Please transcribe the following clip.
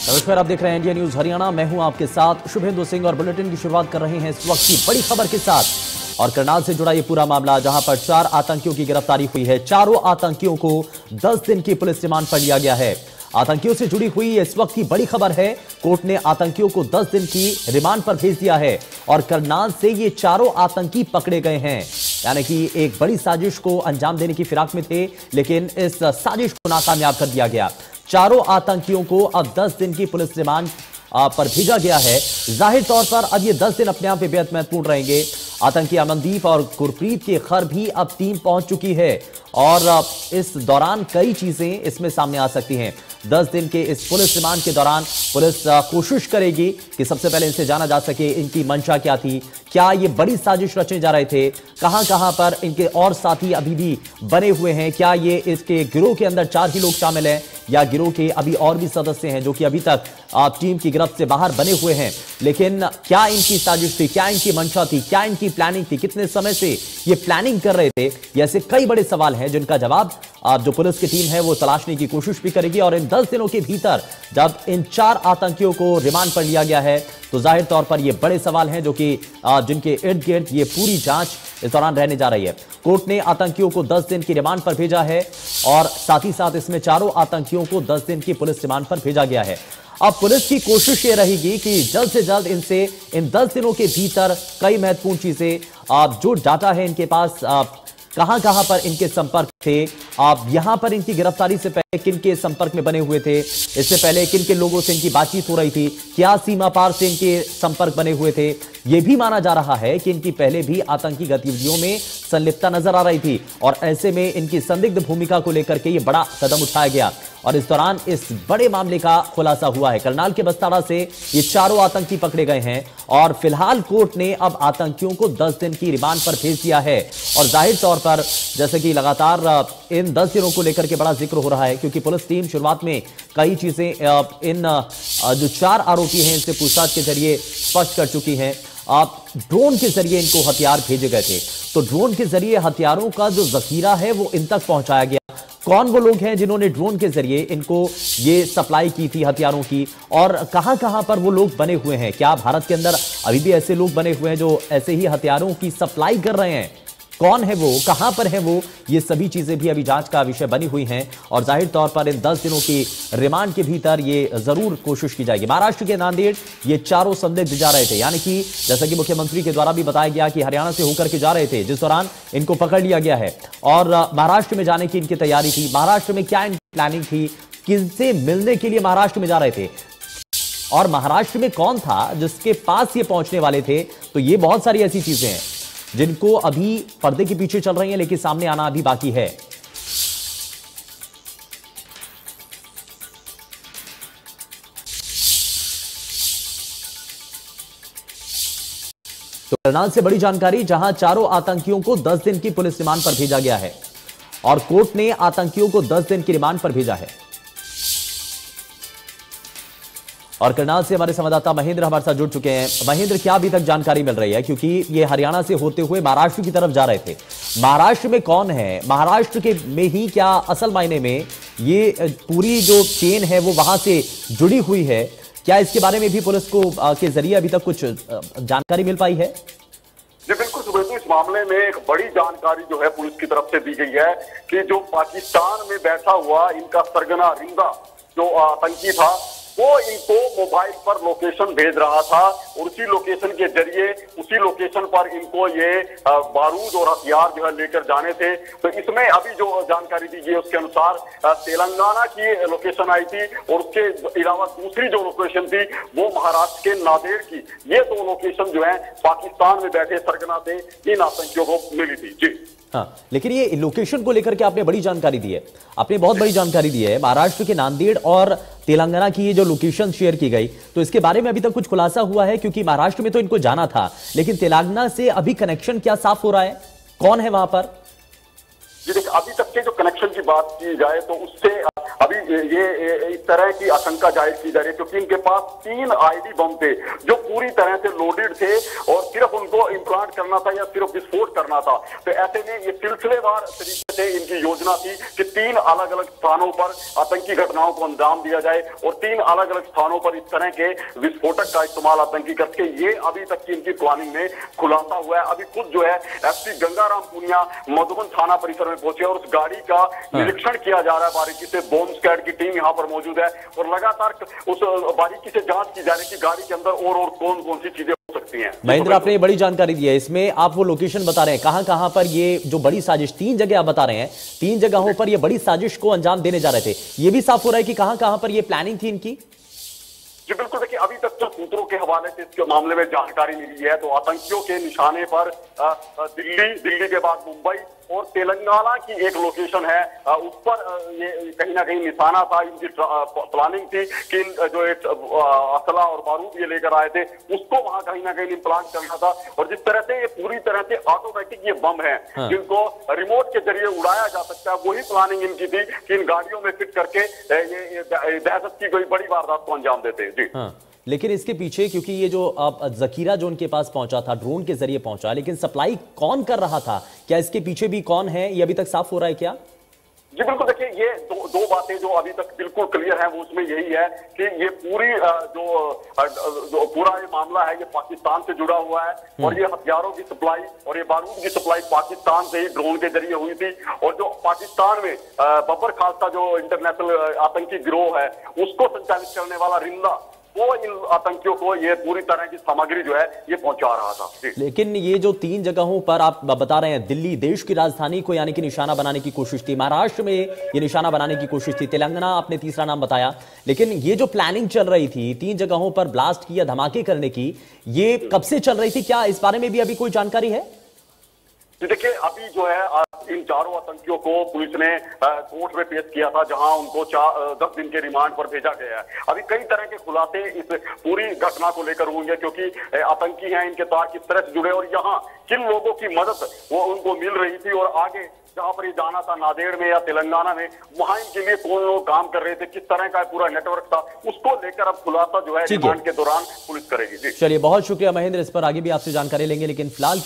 नमस्कार, आप देख रहे हैं इंडिया न्यूज हरियाणा। मैं हूं आपके साथ शुभेंदु सिंह और बुलेटिन की शुरुआत कर रहे हैं इस वक्त की बड़ी खबर के साथ। और करनाल से जुड़ा ये पूरा मामला, जहां पर 4 आतंकियों की गिरफ्तारी हुई है। चारों आतंकियों को 10 दिन की पुलिस रिमांड पर लिया गया है। आतंकियों से जुड़ी हुई इस वक्त की बड़ी खबर है। कोर्ट ने आतंकियों को 10 दिन की रिमांड पर भेज दिया है और करनाल से ये चारों आतंकी पकड़े गए हैं। यानी कि एक बड़ी साजिश को अंजाम देने की फिराक में थे, लेकिन इस साजिश को नाकामयाब कर दिया गया। चारों आतंकियों को अब 10 दिन की पुलिस रिमांड पर भेजा गया है। जाहिर तौर पर अब ये 10 दिन अपने आप में बेहद महत्वपूर्ण रहेंगे। आतंकी अमनदीप और गुरप्रीत की खबर भी अब टीम पहुंच चुकी है और इस दौरान कई चीजें इसमें सामने आ सकती हैं। 10 दिन के इस पुलिस रिमांड के दौरान पुलिस कोशिश करेगी कि सबसे पहले इनसे जाना जा सके इनकी मंशा क्या थी, क्या ये बड़ी साजिश रचने जा रहे थे, कहां पर इनके और साथी अभी भी बने हुए हैं, क्या ये इसके गिरोह के अंदर 4 ही लोग शामिल हैं या गिरोह के अभी और भी सदस्य हैं जो कि अभी तक टीम की गिरफ्त से बाहर बने हुए हैं। लेकिन क्या इनकी साजिश थी, क्या इनकी मंशा थी, क्या इनकी प्लानिंग थी, कितने समय से ये प्लानिंग कर रहे थे, ऐसे कई बड़े सवाल हैं जिनका जवाब जो पुलिस की टीम है वो तलाशने की कोशिश भी करेगी। और इन 10 दिनों के भीतर जब इन 4 आतंकियों को रिमांड पर लिया गया है तो जाहिर तौर पर ये बड़े सवाल हैं जो कि जिनके इर्द गिर्द ये पूरी जांच इस दौरान रहने जा रही है। कोर्ट ने आतंकियों को 10 दिन की रिमांड पर भेजा है और साथ ही साथ इसमें चारों आतंकियों को 10 दिन की पुलिस रिमांड पर भेजा गया है। अब पुलिस की कोशिश ये रहेगी कि जल्द से जल्द इनसे इन 10 दिनों के भीतर कई महत्वपूर्ण चीजें जो डाटा है इनके पास, कहां पर इनके संपर्क थे, आप यहां पर इनकी गिरफ्तारी से पहले किन के संपर्क में बने हुए थे, इससे पहले किन किन लोगों से इनकी बातचीत हो रही थी, क्या सीमा पार से इनके संपर्क बने हुए थे। यह भी माना जा रहा है कि इनकी पहले भी आतंकी गतिविधियों में संलिप्तता नजर आ रही थी और ऐसे में इनकी संदिग्ध भूमिका को लेकर के यह बड़ा कदम उठाया गया और इस दौरान इस बड़े मामले का खुलासा हुआ है। करनाल के बस्ताड़ा से ये चारों आतंकी पकड़े गए हैं और फिलहाल कोर्ट ने अब आतंकियों को 10 दिन की रिमांड पर भेज दिया है। और जाहिर तौर पर जैसे कि लगातार इन 10 दिनों को लेकर के बड़ा जिक्र हो रहा है, क्योंकि पुलिस टीम शुरुआत में कई चीजें इन जो 4 आरोपी हैं इनसे पूछताछ के जरिए स्पष्ट कर चुकी हैं। ड्रोन के जरिए इनको हथियार भेजे गए थे, तो ड्रोन के जरिए हथियारों का जो जखीरा है वो इन तक पहुंचाया गया। कौन वो लोग हैं जिन्होंने ड्रोन के जरिए इनको ये सप्लाई की थी हथियारों की, और कहां पर वो लोग बने हुए हैं, क्या भारत के अंदर अभी भी ऐसे लोग बने हुए हैं जो ऐसे ही हथियारों की सप्लाई कर रहे हैं, कौन है वो, कहां पर है वो, ये सभी चीजें भी अभी जांच का विषय बनी हुई हैं। और जाहिर तौर पर इन 10 दिनों की रिमांड के भीतर ये जरूर कोशिश की जाएगी। महाराष्ट्र के नांदेड़ ये चारों संदिग्ध जा रहे थे, यानी कि जैसा कि मुख्यमंत्री के द्वारा भी बताया गया कि हरियाणा से होकर के जा रहे थे, जिस दौरान इनको पकड़ लिया गया है और महाराष्ट्र में जाने की इनकी तैयारी थी। महाराष्ट्र में क्या इनकी प्लानिंग थी, किनसे मिलने के लिए महाराष्ट्र में जा रहे थे और महाराष्ट्र में कौन था जिसके पास ये पहुंचने वाले थे। तो ये बहुत सारी ऐसी चीजें हैं जिनको अभी पर्दे के पीछे चल रही हैं, लेकिन सामने आना अभी बाकी है। तो करनाल से बड़ी जानकारी, जहां चारों आतंकियों को 10 दिन की पुलिस रिमांड पर भेजा गया है और कोर्ट ने आतंकियों को 10 दिन की रिमांड पर भेजा है। और करनाल से हमारे संवाददाता महेंद्र हमारे साथ जुड़ चुके हैं। महेंद्र, क्या अभी तक जानकारी मिल रही है, क्योंकि ये हरियाणा से होते हुए महाराष्ट्र की तरफ जा रहे थे, महाराष्ट्र में कौन है, महाराष्ट्र के में ही क्या असल मायने में ये पूरी जो चेन है वो वहां से जुड़ी हुई है, क्या इसके बारे में भी पुलिस को के जरिए अभी तक कुछ जानकारी मिल पाई है? जी बिल्कुल शुभेंदु, इस मामले में एक बड़ी जानकारी जो है पुलिस की तरफ से दी गई है कि जो पाकिस्तान में बैठा हुआ इनका सरगना रिंदा जो आतंकी था वो इनको मोबाइल पर लोकेशन भेज रहा था और उसी लोकेशन के जरिए उसी लोकेशन पर इनको ये बारूद और हथियार जो है लेकर जाने थे। तो इसमें अभी जो जानकारी दी गई उसके अनुसार तेलंगाना की लोकेशन आई थी और उसके अलावा दूसरी जो लोकेशन थी वो महाराष्ट्र के नांदेड़ की। ये 2 लोकेशन जो है पाकिस्तान में बैठे सरगना से इन आतंकियों को मिली थी। जी हाँ, लेकिन ये लोकेशन को लेकर के आपने बड़ी जानकारी दी है, आपने बहुत बड़ी जानकारी दी है। महाराष्ट्र के नांदेड़ और तेलंगाना की ये जो लोकेशन शेयर की गई, तो इसके बारे में अभी तक कुछ खुलासा हुआ है? क्योंकि महाराष्ट्र में तो इनको जाना था, लेकिन तेलंगाना से अभी कनेक्शन क्या साफ हो रहा है, कौन है वहां पर? जी देखिए, अभी तक के जो कनेक्शन की बात की जाए तो उससे अभी ये इस तरह की आशंका जाहिर की जा रही है, क्योंकि इनके पास 3 आईडी बम थे जो पूरी तरह से लोडेड थे और सिर्फ उनको इम्प्लांट करना था या सिर्फ विस्फोट करना था। तो ऐसे में ये सिलसिलेवार तरीके से इनकी योजना थी कि 3 अलग अलग स्थानों पर आतंकी घटनाओं को अंजाम दिया जाए और 3 अलग अलग स्थानों पर इस तरह के विस्फोटक का इस्तेमाल आतंकी करके, ये अभी तक की इनकी प्लानिंग में खुलासा हुआ है। अभी खुद जो है एसपी गंगाराम पुनिया मधुबन थाना परिसर में पहुंचे और उस गाड़ी का निरीक्षण किया जा रहा है बारीकी से। बॉम्ब स्क्वाड की टीम यहां पर मौजूद है और लगातार उस बारीकी से जांच की जा रही है कि गाड़ी के अंदर और कौन कौन सी चीजें हो सकती हैं। महेंद्र, आपने ये बड़ी जानकारी दी है। इसमें आप वो लोकेशन बता रहे हैं, कहां कहां पर ये जो बड़ी साजिश, 3 जगह आप बता रहे हैं, 3 जगहों पर ये बड़ी साजिश को अंजाम देने जा रहे थे, ये भी साफ हो रहा है कि कहां कहां पर ये प्लानिंग थी इनकी? जी बिल्कुल, देखिए अभी तक तो सूत्रों के हवाले से इसके मामले में जानकारी मिली है तो आतंकियों के निशाने पर दिल्ली के बाद मुंबई और तेलंगाना की एक लोकेशन है, उस पर ये कहीं ना कहीं निशाना था। इनकी प्लानिंग थी कि जो असला और बारूद ये लेकर आए थे उसको वहां कहीं ना कहीं इम्प्लांट करना था। और जिस तरह से ये पूरी तरह से ऑटोमेटिक ये बम है जिनको रिमोट के जरिए उड़ाया जा सकता है, वही प्लानिंग इनकी थी कि इन गाड़ियों में फिट करके ये दहशत की कोई बड़ी वारदात को अंजाम देते। जी लेकिन इसके पीछे, क्योंकि ये जो जखीरा जो उनके पास पहुंचा था ड्रोन के जरिए पहुंचा, लेकिन सप्लाई कौन कर रहा था, क्या इसके पीछे भी कौन है, ये अभी तक साफ हो रहा है क्या? जी बिल्कुल, देखिए ये दो बातें जो अभी तक बिल्कुल क्लियर है वो उसमें यही है कि ये पूरी जो पूरा ये मामला है ये पाकिस्तान से जुड़ा हुआ है और ये हथियारों की सप्लाई और ये बारूद की सप्लाई पाकिस्तान से ही ड्रोन के जरिए हुई थी। और जो पाकिस्तान में बब्बर खालसा जो इंटरनेशनल आतंकी गिरोह है उसको संचालित करने वाला रिंदा, वो इन आतंकियों को ये पूरी तरह की सामग्री जो है ये पहुंचा रहा था। लेकिन ये जो 3 जगहों पर आप बता रहे हैं, दिल्ली देश की राजधानी को यानी कि निशाना बनाने की कोशिश थी, महाराष्ट्र में ये निशाना बनाने की कोशिश थी, तेलंगाना आपने तीसरा नाम बताया, लेकिन ये जो प्लानिंग चल रही थी 3 जगहों पर ब्लास्ट की या धमाके करने की, ये कब से चल रही थी? क्या इस बारे में भी अभी कोई जानकारी है? देखिए अभी जो है इन चारों आतंकियों को पुलिस ने कोर्ट में पेश किया था, जहां उनको 10 दिन के रिमांड पर भेजा गया है। अभी कई तरह के खुलासे इस पूरी घटना को लेकर होंगे, क्योंकि आतंकी हैं, इनके तार किस तरह से जुड़े और यहाँ किन लोगों की मदद वो उनको मिल रही थी और आगे जहां पर ये जाना था नांदेड़ में या तेलंगाना में, वहां इनके लिए कौन लोग काम कर रहे थे, किस तरह का पूरा नेटवर्क था, उसको लेकर अब खुलासा जो है रिमांड के दौरान पुलिस करेगी। जी चलिए, बहुत शुक्रिया महेंद्र, इस पर आगे भी आपसे जानकारी लेंगे, लेकिन फिलहाल